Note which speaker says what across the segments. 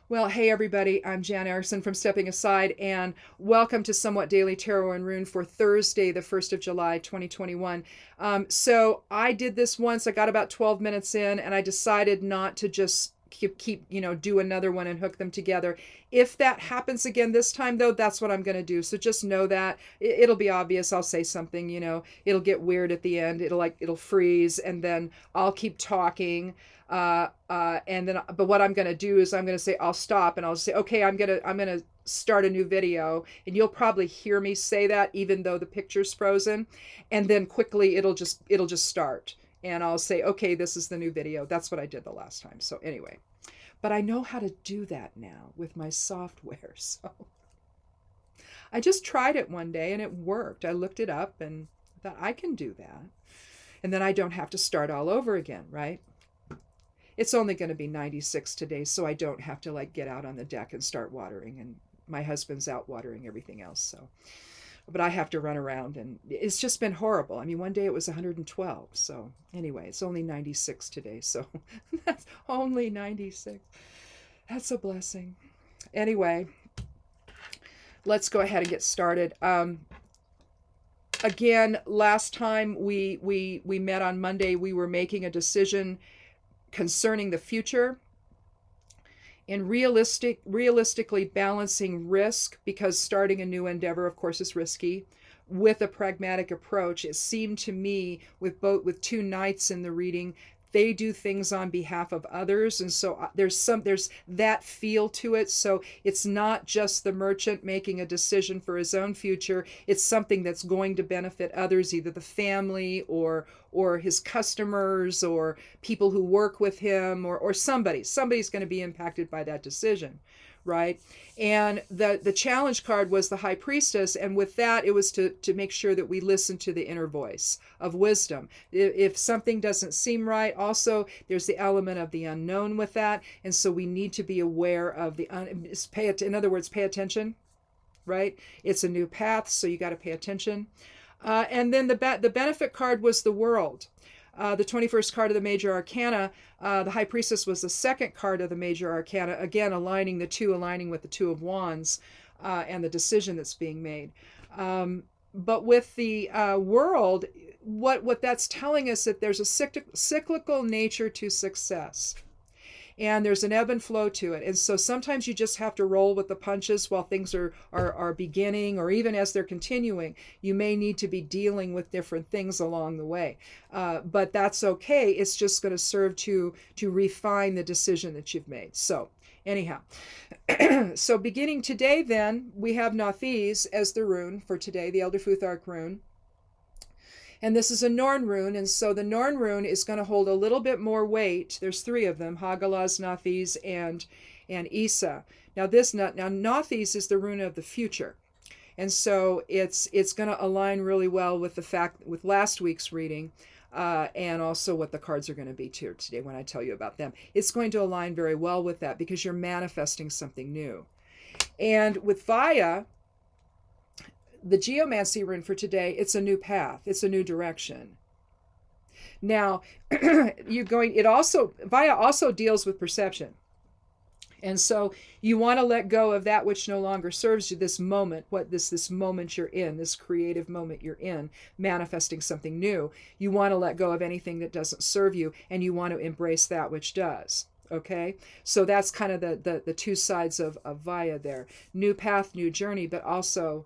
Speaker 1: Well, hey everybody, I'm Jan Erickson from Stepping Aside, and welcome to Somewhat Daily Tarot and Rune for Thursday, the 1st of July, 2021. So I did this once, I got about 12 minutes in, and I decided not to just do another one and hook them together. If that happens again this time, though, that's what I'm going to do. So just know that it'll be obvious. I'll say something, it'll get weird at the end. It'll freeze, and then I'll keep talking. But what I'm going to do is I'm going to say, I'll stop and I'll say, okay, I'm going to start a new video, and you'll probably hear me say that even though the picture's frozen. And then quickly it'll just start. And I'll say, okay, this is the new video. That's what I did the last time. So anyway, but I know how to do that now with my software. So I just tried it one day and it worked. I looked it up and thought I can do that. And then I don't have to start all over again, right? It's only going to be 96 today, so I don't have to get out on the deck and start watering. And my husband's out watering everything else. So, but I have to run around, and it's just been horrible. I mean, one day it was 112. So anyway, it's only 96 today. So that's only 96. That's a blessing. Anyway, let's go ahead and get started. Again, last time we met on Monday, we were making a decision concerning the future and realistically balancing risk, because starting a new endeavor, of course, is risky, with a pragmatic approach. It seemed to me with two knights in the reading, they do things on behalf of others, and so there's that feel to it. So it's not just the merchant making a decision for his own future. It's something that's going to benefit others, either the family or his customers or people who work with him, or somebody's going to be impacted by that decision, right? And the challenge card was the High Priestess, and with that it was to make sure that we listen to the inner voice of wisdom. If something doesn't seem right, also there's the element of the unknown with that, and so we need to be aware of in other words, pay attention, right? It's a new path, so you got to pay attention. And then the benefit card was the World. The 21st card of the Major Arcana, the High Priestess was the second card of the Major Arcana, again aligning with the Two of Wands and the decision that's being made. But with the World, what that's telling us that there's a cyclical nature to success. And there's an ebb and flow to it. And so sometimes you just have to roll with the punches while things are beginning, or even as they're continuing. You may need to be dealing with different things along the way. But that's okay. It's just going to serve to refine the decision that you've made. So anyhow, so beginning today then, we have Nathis as the rune for today, the Elder Futhark rune. And this is a Norn rune, and so the Norn rune is going to hold a little bit more weight. There's three of them: Hagalaz, Nathis, and Isa. Now Nathis is the rune of the future, and so it's going to align really well with with last week's reading, and also what the cards are going to be today when I tell you about them. It's going to align very well with that because you're manifesting something new. And with Vaya, the geomancy rune for today, it's a new path, it's a new direction. Now, Vaya also deals with perception. And so you want to let go of that which no longer serves you, this moment, this moment you're in, this creative moment you're in, manifesting something new. You want to let go of anything that doesn't serve you, and you want to embrace that which does. Okay, so that's kind of the two sides of Vaya there. New path, new journey, but also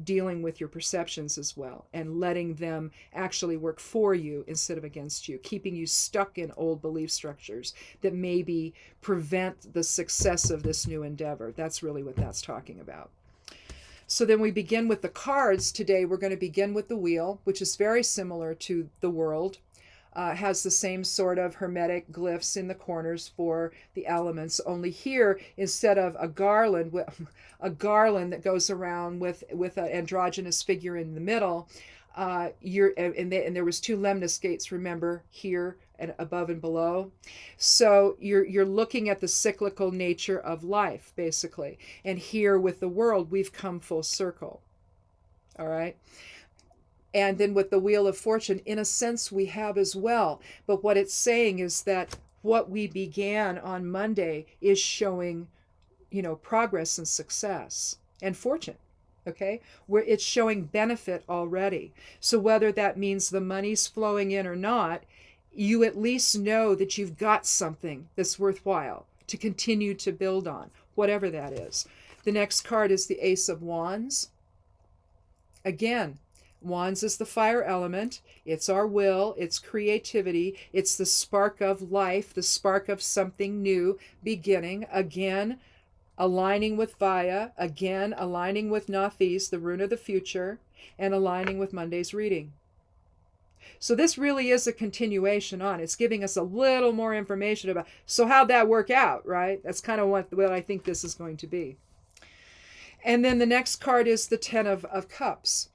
Speaker 1: dealing with your perceptions as well, and letting them actually work for you instead of against you, keeping you stuck in old belief structures that maybe prevent the success of this new endeavor. That's really what that's talking about. So then we begin with the cards. Today we're going to begin with the Wheel, which is very similar to the World. Has the same sort of hermetic glyphs in the corners for the elements, only here, instead of a garland that goes around with an androgynous figure in the middle, and there was two lemnis gates, remember, here and above and below. So you're looking at the cyclical nature of life, basically. And here with the World, we've come full circle. All right. And then with the Wheel of Fortune, in a sense, we have as well. But what it's saying is that what we began on Monday is showing, progress and success and fortune. Okay, where it's showing benefit already. So whether that means the money's flowing in or not, you at least know that you've got something that's worthwhile to continue to build on, whatever that is. The next card is the Ace of Wands. Again, Wands is the fire element. It's our will, it's creativity, it's the spark of life, the spark of something new beginning. Again, aligning with Vaya, again, aligning with Nathis, the rune of the future, and aligning with Monday's reading. So this really is a continuation on. It's giving us a little more information about, so how'd that work out, right? That's kind of what I think this is going to be. And then the next card is the Ten of Cups.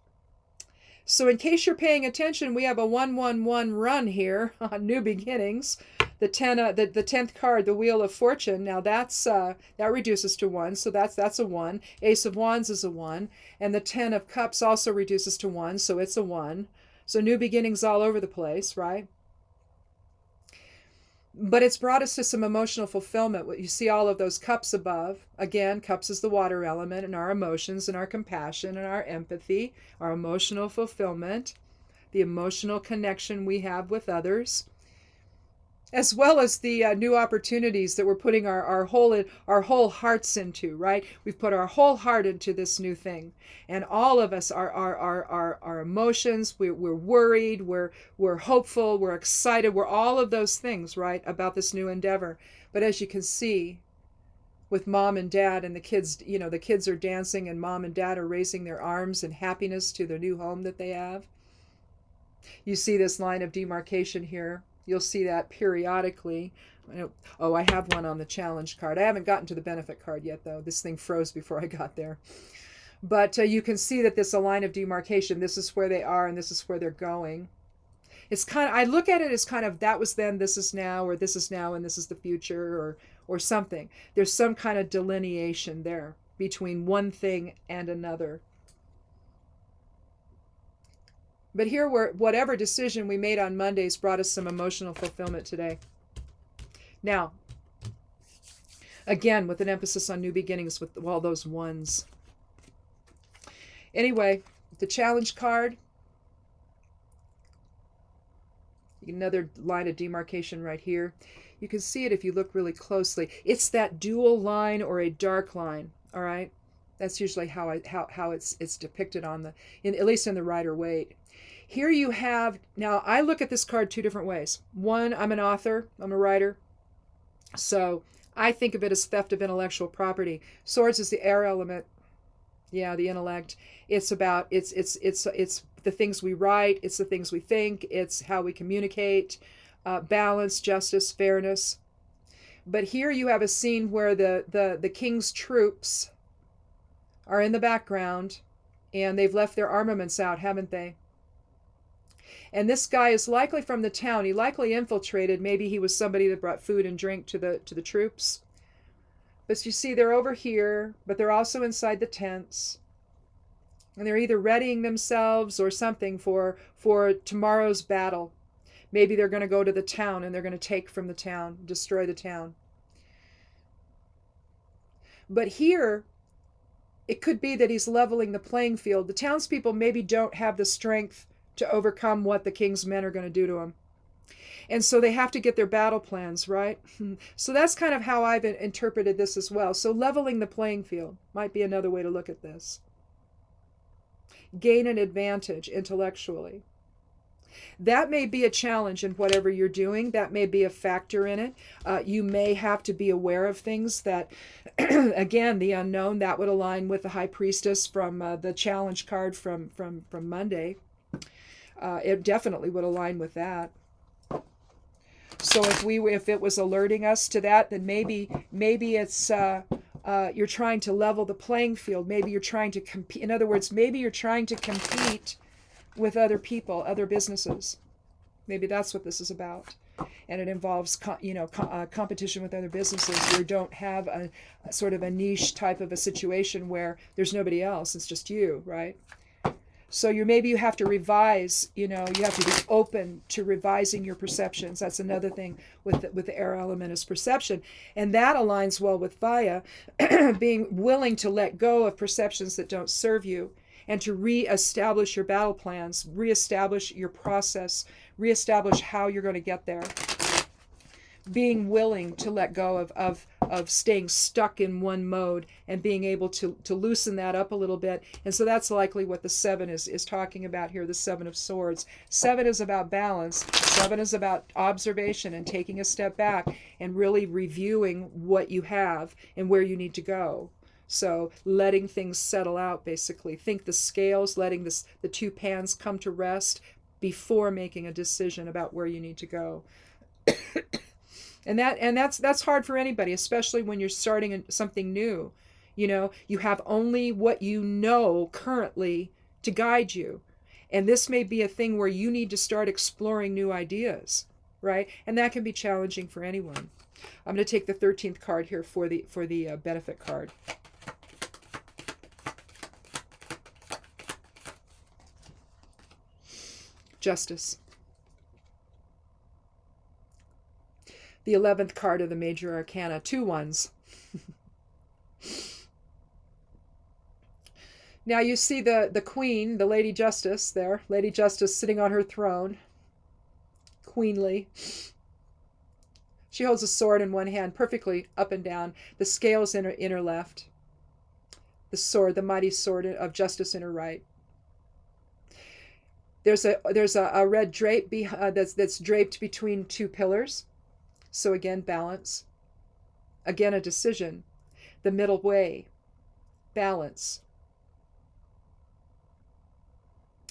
Speaker 1: So in case you're paying attention, we have a 1-1-1 run here on New Beginnings. The 10th card, the Wheel of Fortune. Now that reduces to 1, so that's a 1. Ace of Wands is a 1, and the 10 of Cups also reduces to 1, so it's a 1. So new beginnings all over the place, right? But it's brought us to some emotional fulfillment. You see all of those cups above. Again, cups is the water element, and our emotions and our compassion and our empathy, our emotional fulfillment, the emotional connection we have with others, as well as the new opportunities that we're putting our whole hearts into, right? We've put our whole heart into this new thing. And all of us, our emotions, we're worried, we're hopeful, we're excited, we're all of those things, right, about this new endeavor. But as you can see, with mom and dad and the kids, the kids are dancing and mom and dad are raising their arms in happiness to their new home that they have. You see this line of demarcation here. You'll see that periodically. Oh, I have one on the challenge card. I haven't gotten to the benefit card yet, though. This thing froze before I got there. But you can see that this is a line of demarcation. This is where they are, and this is where they're going. It's kind of, I look at it as kind of, that was then, this is now, or this is now, and this is the future, or something. There's some kind of delineation there between one thing and another. But here, whatever decision we made on Mondays brought us some emotional fulfillment today. Now, again, with an emphasis on new beginnings with all those ones. Anyway, the challenge card, another line of demarcation right here. You can see it if you look really closely. It's that dual line or a dark line, all right? That's usually how it's depicted on at least in the Rider-Waite. Here you have, now I look at this card two different ways. One, I'm an author, I'm a writer, so I think of it as theft of intellectual property. Swords is the air element, yeah, the intellect. It's about, it's the things we write, it's the things we think, it's how we communicate, balance, justice, fairness. But here you have a scene where the king's troops are in the background, and they've left their armaments out, haven't they? And this guy is likely from the town. He likely infiltrated. Maybe he was somebody that brought food and drink to the troops. But you see, they're over here, but they're also inside the tents. And they're either readying themselves or something for tomorrow's battle. Maybe they're going to go to the town and they're going to take from the town, destroy the town. But here, it could be that he's leveling the playing field. The townspeople maybe don't have the strength to overcome what the king's men are going to do to him. And so they have to get their battle plans, right? So that's kind of how I've interpreted this as well. So leveling the playing field might be another way to look at this. Gain an advantage intellectually. That may be a challenge in whatever you're doing. That may be a factor in it. You may have to be aware of things that, again, the unknown, that would align with the High Priestess from the challenge card from Monday. It definitely would align with that. So if it was alerting us to that, then maybe it's you're trying to level the playing field. Maybe you're trying to compete. In other words, maybe you're trying to compete with other people, other businesses. Maybe that's what this is about. And it involves competition with other businesses. You don't have a sort of a niche type of a situation where there's nobody else. It's just you, right? So maybe you have to revise, you have to be open to revising your perceptions. That's another thing with the air element is perception. And that aligns well with Vaya, being willing to let go of perceptions that don't serve you and to reestablish your battle plans, reestablish your process, reestablish how you're going to get there. Being willing to let go of staying stuck in one mode and being able to loosen that up a little bit. And so that's likely what the 7 is talking about here, the 7 of Swords. 7 is about balance. 7 is about observation and taking a step back and really reviewing what you have and where you need to go. So letting things settle out, basically. Think the scales, letting the 2 pans come to rest before making a decision about where you need to go. And that's hard for anybody, especially when you're starting something new. You have only what you know currently to guide you. And this may be a thing where you need to start exploring new ideas, right? And that can be challenging for anyone. I'm going to take the 13th card here for the benefit card. Justice. The 11th card of the Major Arcana, 2 ones. Now you see the Queen, the Lady Justice there. Lady Justice sitting on her throne. Queenly. She holds a sword in one hand, perfectly up and down. The scales in her left. The sword, the mighty sword of justice in her right. There's a red drape that's draped between 2 pillars. So again, balance. Again, a decision. The middle way. Balance.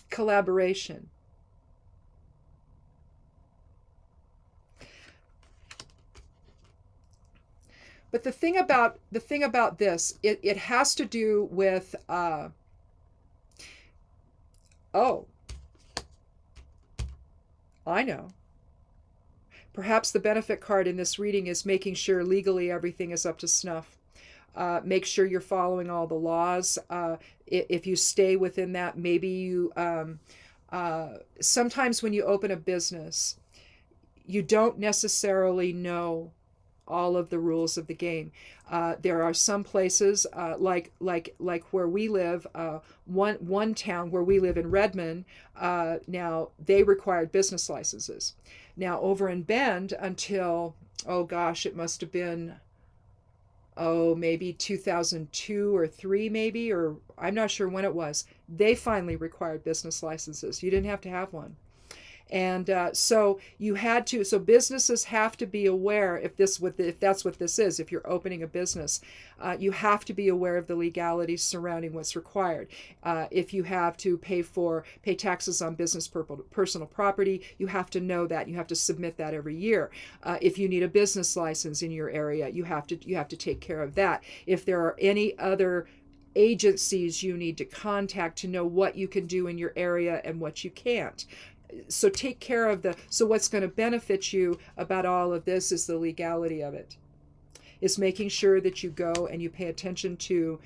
Speaker 1: Collaboration. But the thing about this, it has to do with oh, I know. Perhaps the benefit card in this reading is making sure legally everything is up to snuff. Make sure you're following all the laws. If you stay within that, maybe you... sometimes when you open a business, you don't necessarily know all of the rules of the game. There are some places, like where we live, one town where we live in Redmond, now they required business licenses. Now over in Bend until, oh gosh, it must have been, maybe 2002 or 3 maybe, or I'm not sure when it was, they finally required business licenses. You didn't have to have one. And so businesses have to be aware, if that's what this is, if you're opening a business, you have to be aware of the legalities surrounding what's required. If you have to pay taxes on business personal property, you have to know that. You have to submit that every year. If you need a business license in your area, you have to take care of that. If there are any other agencies you need to contact to know what you can do in your area and what you can't. So take care of so what's going to benefit you about all of this is the legality of it. Is making sure that you go and you pay attention to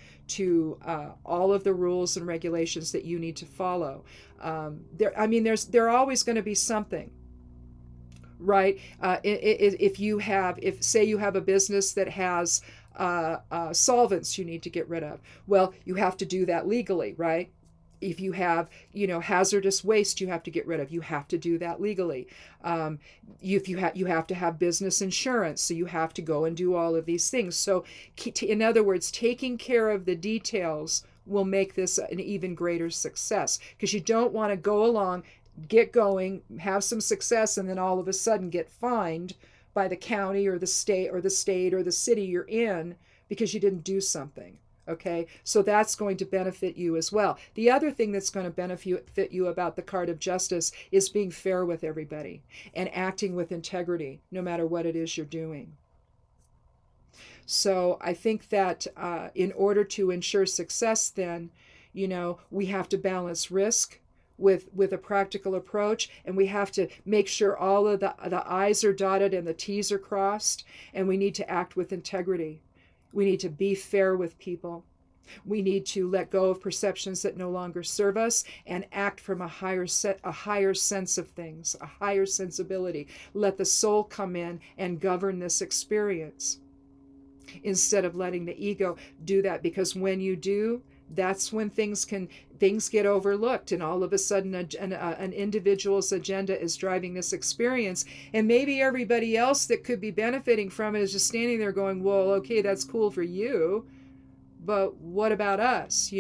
Speaker 1: all of the rules and regulations that you need to follow. There always going to be something, right? If say you have a business that has solvents you need to get rid of, well, you have to do that legally, right? If you have, hazardous waste you have to get rid of, you have to do that legally. You have to have business insurance, so you have to go and do all of these things. So, in other words, taking care of the details will make this an even greater success, because you don't want to go along, get going, have some success, and then all of a sudden get fined by the county or the state or the city you're in because you didn't do something. Okay, so that's going to benefit you as well. The other thing that's going to benefit you about the card of justice is being fair with everybody and acting with integrity, no matter what it is you're doing. So I think that in order to ensure success, then, we have to balance risk with a practical approach, and we have to make sure all of the I's are dotted and the T's are crossed, and we need to act with integrity. We need to be fair with people. We need to let go of perceptions that no longer serve us and act from a higher sense of things, a higher sensibility. Let the soul come in and govern this experience instead of letting the ego do that, because when you do, that's when things get overlooked, and all of a sudden an individual's agenda is driving this experience, and maybe everybody else that could be benefiting from it is just standing there going, well, okay, that's cool for you, but what about us?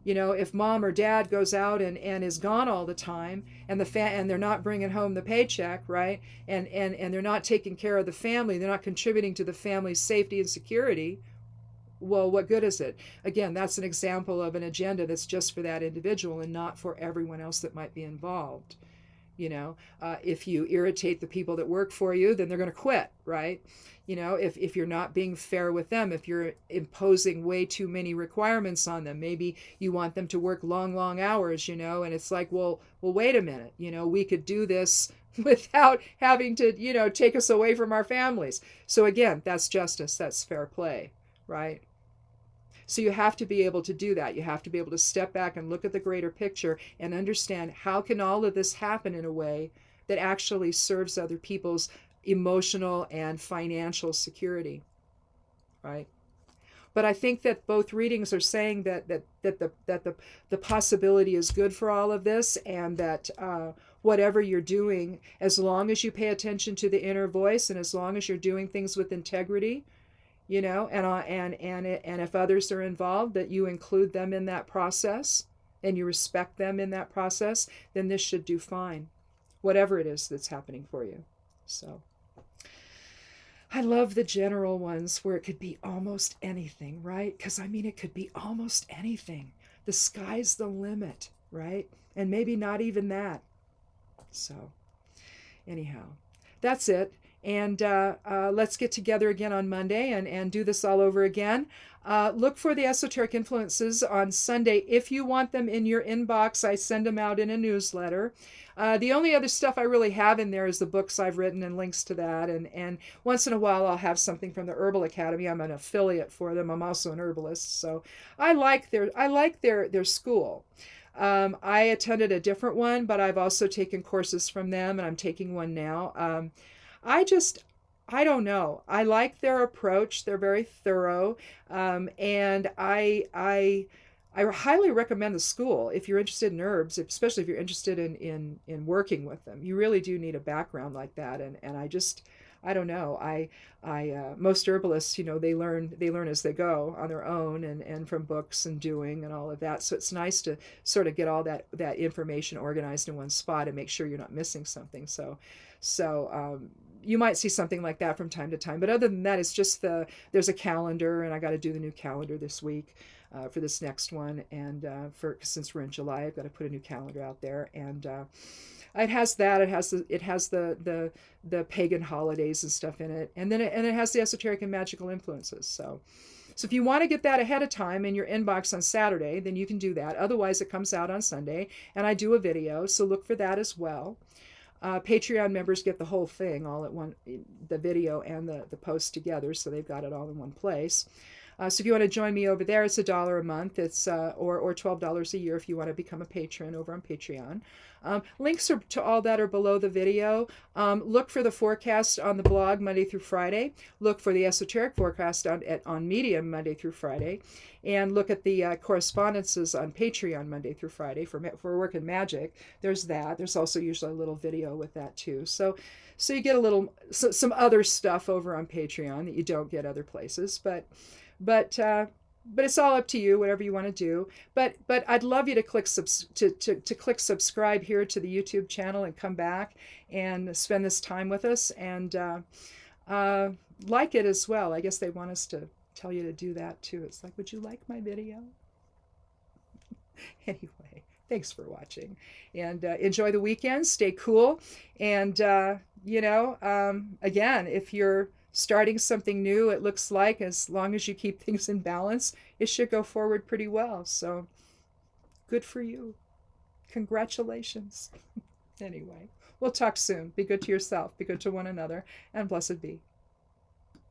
Speaker 1: If mom or dad goes out and is gone all the time, and and they're not bringing home the paycheck, right? And they're not taking care of the family, they're not contributing to the family's safety and security. Well, what good is it? Again, that's an example of an agenda that's just for that individual and not for everyone else that might be involved. If you irritate the people that work for you, then they're going to quit, right? If you're not being fair with them, if you're imposing way too many requirements on them, maybe you want them to work long hours, and it's like, well, wait a minute, we could do this without having to, take us away from our families. So again, that's justice, that's fair play, right? So you have to be able to do that. You have to be able to step back and look at the greater picture and understand, how can all of this happen in a way that actually serves other people's emotional and financial security, right? But I think that both readings are saying that the possibility is good for all of this, and that whatever you're doing, as long as you pay attention to the inner voice, and as long as you're doing things with integrity, and if others are involved, that you include them in that process and you respect them in that process, then this should do fine, whatever it is that's happening for you. So I love the general ones where it could be almost anything, right? Because it could be almost anything. The sky's the limit, right? And maybe not even that. So anyhow, that's it. And let's get together again on Monday and do this all over again. Look for the esoteric influences on Sunday. If you want them in your inbox, I send them out in a newsletter. The only other stuff I really have in there is the books I've written and links to that. And once in a while, I'll have something from the Herbal Academy. I'm an affiliate for them. I'm also an herbalist, so I like their school. I attended a different one, but I've also taken courses from them, and I'm taking one now. I don't know. I like their approach. They're very thorough. And I highly recommend the school if you're interested in herbs, especially if you're interested in working with them. You really do need a background like that. And I don't know. Most herbalists, they learn as they go on their own, and from books and doing and all of that. So it's nice to sort of get all that information organized in one spot and make sure you're not missing something. So you might see something like that from time to time. But other than that, it's just there's a calendar, and I got to do the new calendar this week for this next one. And since we're in July, I've got to put a new calendar out there. And it has that. It has the pagan holidays and stuff in it, and then it has the esoteric and magical influences. So if you want to get that ahead of time in your inbox on Saturday, then you can do that. Otherwise, it comes out on Sunday, and I do a video, so look for that as well. Patreon members get the whole thing all at one, the video and the post together, so they've got it all in one place. So if you want to join me over there, it's $1 a month. It's or $12 a year if you want to become a patron over on Patreon. Links to all that are below the video. Look for the forecast on the blog Monday through Friday. Look for the esoteric forecast on Medium Monday through Friday. And look at the correspondences on Patreon Monday through Friday for Work and Magic. There's that. There's also usually a little video with that too. So you get some other stuff over on Patreon that you don't get other places. But it's all up to you, whatever you want to do. But I'd love you to click click subscribe here to the YouTube channel and come back and spend this time with us, and like it as well. I guess they want us to tell you to do that too. It's like, would you like my video? Anyway, thanks for watching, and enjoy the weekend. Stay cool, and again, if you're starting something new, it looks like, as long as you keep things in balance, it should go forward pretty well. So good for you. Congratulations. Anyway, we'll talk soon. Be good to yourself, be good to one another, and blessed be.